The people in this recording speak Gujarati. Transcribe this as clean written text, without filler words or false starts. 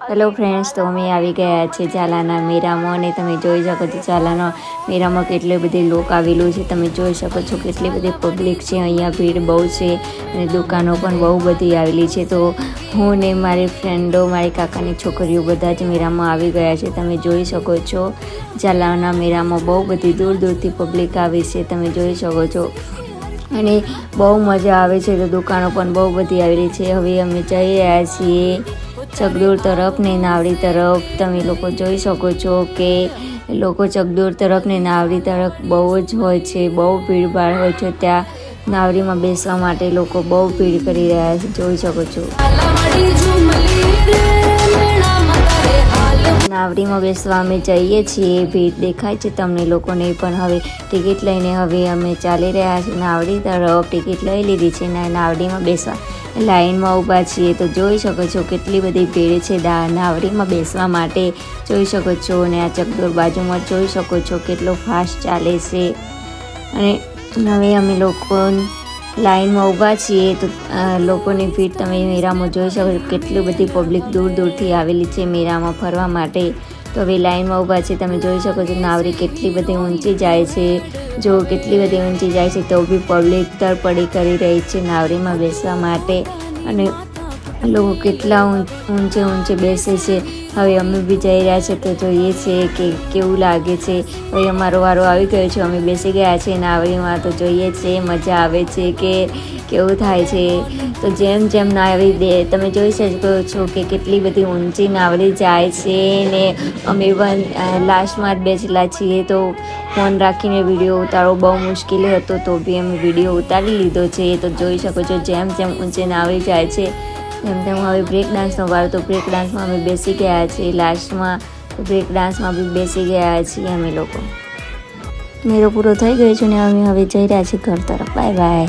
હેલો ફ્રેન્ડ્સ, તો અમે આવી ગયા છે ઝાલાના મેળામાં અને તમે જોઈ શકો છો ઝાલાના મેળામાં કેટલી બધી લોક આવેલું છે. તમે જોઈ શકો છો કેટલી બધી પબ્લિક છે. અહીંયા ભીડ બહુ છે અને દુકાનો પણ બહુ બધી આવેલી છે. તો હું ને મારી ફ્રેન્ડો, મારી કાકાની છોકરીઓ બધા જ મેળામાં આવી ગયા છે. તમે જોઈ શકો છો ઝાલાના મેળામાં બહુ બધી દૂર દૂરથી પબ્લિક આવી છે. તમે જોઈ શકો છો અને બહુ મજા આવે છે. તો દુકાનો પણ બહુ બધી આવેલી છે. હવે અમે જઈ રહ્યા છીએ ચકદોર તરફ ને નાવડી તરફ. તમે લોકો જોઈ શકો છો કે લોકો ચકદોર તરફ ને નાવડી તરફ બહુ જ હોય છે, બહુ ભીડભાડ હોય છે. ત્યાં નાવડીમાં બેસવા માટે લોકો બહુ ભીડ કરી રહ્યા છે, જોઈ શકો છો. નાવડીમાં બેસવા અમે જઈએ છીએ. ભીડ દેખાય છે તમને લોકોને પણ. હવે ટિકિટ લઈને હવે અમે ચાલી રહ્યા છીએ નાવડી તરફ. ટિકિટ લઈ લીધી છે ને નાવડીમાં બેસવા લાઈનમાં ઊભા છીએ. તો જોઈ શકો છો કેટલી બધી ભીડ છે નાવડીમાં બેસવા માટે, જોઈ શકો છો. અને આ ચકદોર બાજુમાં જોઈ શકો છો કેટલો ફાસ્ટ ચાલે છે. અને હવે અમે લોકો લાઈનમાં ઊભા છીએ. તો લોકોની ભીડ તમે મેળામાં જોઈ શકો છો. કેટલી બધી પબ્લિક દૂર દૂરથી આવેલી છે મેળામાં ફરવા માટે. તો હવે લાઈનમાં ઊભા છે. તમે જોઈ શકો છો નાવડી કેટલી બધી ઊંચી જાય છે. જો કેટલી બધી ઊંચી જાય છે તો બી પબ્લિક તરપડી કરી રહી છે નાવડીમાં બેસવા માટે. અને લોકો કેટલા ઊંચે બેસે છે. હવે અમે બી જઈ રહ્યા છે તો જોઈએ છીએ કે કેવું લાગે છે. હવે અમારો વારો આવી ગયો છે. અમે બેસી ગયા છીએ નાવડીમાં. તો જોઈએ છીએ મજા આવે છે કે કેવું થાય છે. તો જેમ જેમ નાવડી તમે જોઈ શકો છો કે કેટલી બધી ઊંચી નાવડી જાય છે. ને અમે પણ લાસ્ટમાં જ બેસેલા છીએ. તો ફોન રાખીને વિડીયો ઉતારવો બહુ મુશ્કેલી હતો, તો બી અમે વિડીયો ઉતારી લીધો છે. તો જોઈ શકો છો જેમ જેમ ઊંચે નાવડી જાય છે તેમ તેમ. હવે બ્રેક ડાન્સનો વારો. તો બ્રેક ડાન્સમાં અમે બેસી ગયા છીએ લાસ્ટમાં. તો બ્રેક ડાન્સમાં બી બેસી ગયા છીએ અમે લોકો. મેળો પૂરો થઈ ગયો છે ને અમે હવે જઈ રહ્યા છીએ ઘર તરફ. Bye bye.